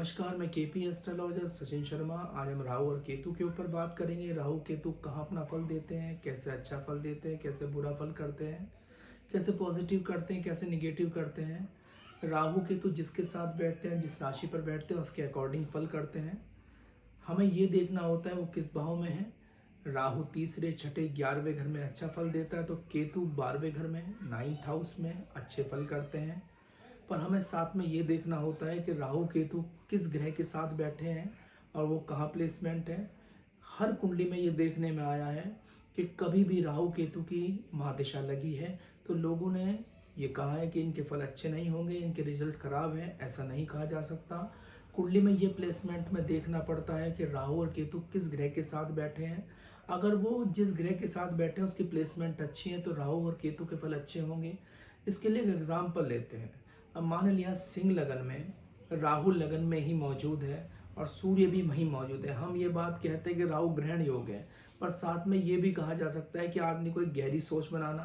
नमस्कार, मैं KP astrologer Sachin Sharma. आज हम राहु और केतु के ऊपर बात करेंगे। राहु केतु कहाँ अपना फल देते हैं, कैसे अच्छा फल देते हैं, कैसे बुरा फल करते हैं, कैसे पॉजिटिव करते हैं, कैसे निगेटिव करते हैं। राहु केतु जिसके साथ बैठते हैं, जिस राशि पर बैठते हैं, उसके अकॉर्डिंग फल करते हैं। हमें ये देखना होता है वो किस भाव में है। राहु तीसरे, छठे, 11वें घर में अच्छा फल देता है, तो केतु 12वें घर में, 9th हाउस में अच्छे फल करते हैं। पर हमें साथ में ये देखना होता है कि राहु केतु किस ग्रह के साथ बैठे हैं और वो कहाँ प्लेसमेंट है। हर कुंडली में ये देखने में आया है कि कभी भी राहु केतु की महादशा लगी है तो लोगों ने ये कहा है कि इनके फल अच्छे नहीं होंगे, इनके रिजल्ट खराब हैं। ऐसा नहीं कहा जा सकता। कुंडली में ये प्लेसमेंट में देखना पड़ता है कि राहु और केतु किस ग्रह के साथ बैठे हैं। अगर वो जिस ग्रह के साथ बैठे हैं उसकी प्लेसमेंट अच्छी है तो राहु और केतु के फल अच्छे होंगे। इसके लिए एक एग्जाम्पल लेते हैं। अब मान लिया सिंह लगन में राहु लगन में ही मौजूद है और सूर्य भी वहीं मौजूद है। हम ये बात कहते हैं कि राहु ग्रहण योग है, पर साथ में ये भी कहा जा सकता है कि आदमी को एक गहरी सोच बनाना,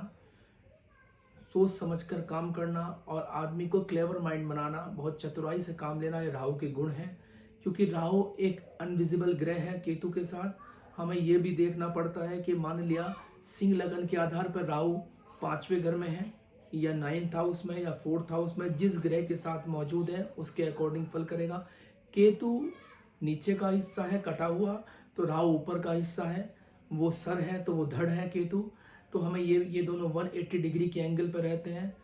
सोच समझकर काम करना और आदमी को क्लेवर माइंड बनाना, बहुत चतुराई से काम लेना, ये राहु के गुण हैं। क्योंकि राहु एक अनविजिबल ग्रह है केतु के साथ। हमें ये भी देखना पड़ता है कि मान लिया सिंह लगन के आधार पर राहु 5वें घर में है या 9th हाउस में या 4th हाउस में, जिस ग्रह के साथ मौजूद है उसके अकॉर्डिंग फल करेगा। केतु नीचे का हिस्सा है कटा हुआ, तो राहु ऊपर का हिस्सा है, वो सर है तो वो धड़ है केतु। तो हमें ये दोनों 180 डिग्री के एंगल पर रहते हैं।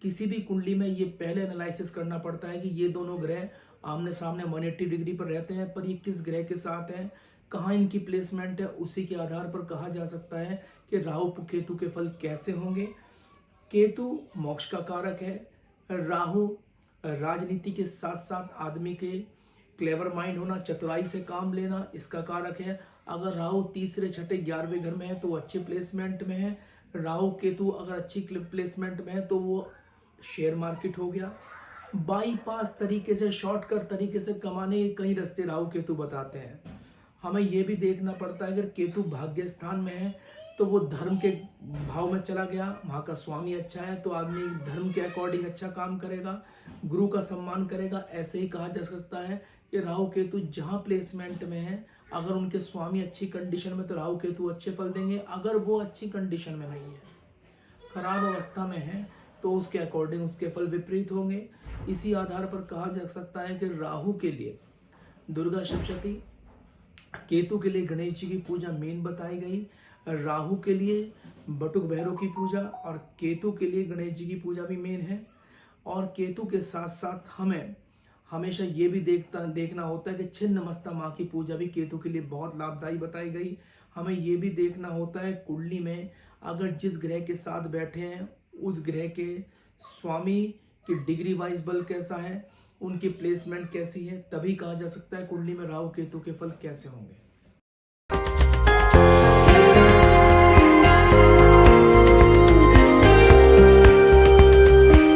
किसी भी कुंडली में ये पहले एनालिसिस करना पड़ता है कि ये दोनों ग्रह आमने सामने 180 डिग्री पर रहते हैं, पर ये किस ग्रह के साथ हैं, कहाँ इनकी प्लेसमेंट है, उसी के आधार पर कहा जा सकता है कि राहु केतु के फल कैसे होंगे। केतु मोक्ष का कारक है, राहु राजनीति के साथ साथ आदमी के क्लेवर माइंड होना, चतुराई से काम लेना, इसका कारक है। अगर राहु तीसरे, छठे, 11वें घर में है तो वो अच्छे प्लेसमेंट में है। राहु केतु अगर अच्छी प्लेसमेंट में है तो वो शेयर मार्केट हो गया। बाईपास तरीके से, शॉर्टकट तरीके से कमाने के कई रास्ते राहु केतु बताते हैं। हमें यह भी देखना पड़ता है अगर केतु भाग्य स्थान में है तो वो धर्म के भाव में चला गया, वहाँ का स्वामी अच्छा है तो आदमी धर्म के अकॉर्डिंग अच्छा काम करेगा, गुरु का सम्मान करेगा। ऐसे ही कहा जा सकता है कि राहु केतु जहाँ प्लेसमेंट में है, अगर उनके स्वामी अच्छी कंडीशन में तो राहु केतु अच्छे फल देंगे। अगर वो अच्छी कंडीशन में नहीं है, खराब अवस्था में है, तो उसके अकॉर्डिंग उसके फल विपरीत होंगे। इसी आधार पर कहा जा सकता है कि राहु के लिए दुर्गा सप्तशती, केतु के लिए गणेश जी की पूजा मेन बताई गई, राहु के लिए बटुक भैरव की पूजा और केतु के लिए गणेश जी की पूजा भी मेन है। और केतु के साथ साथ हमें हमेशा ये भी देखना होता है कि छिन्नमस्ता माँ की पूजा भी केतु के लिए बहुत लाभदायी बताई गई। हमें ये भी देखना होता है कुंडली में अगर जिस ग्रह के साथ बैठे हैं उस ग्रह के स्वामी की डिग्री वाइज बल कैसा है, उनकी प्लेसमेंट कैसी है, तभी कहा जा सकता है कुंडली में राहु केतु के फल कैसे होंगे।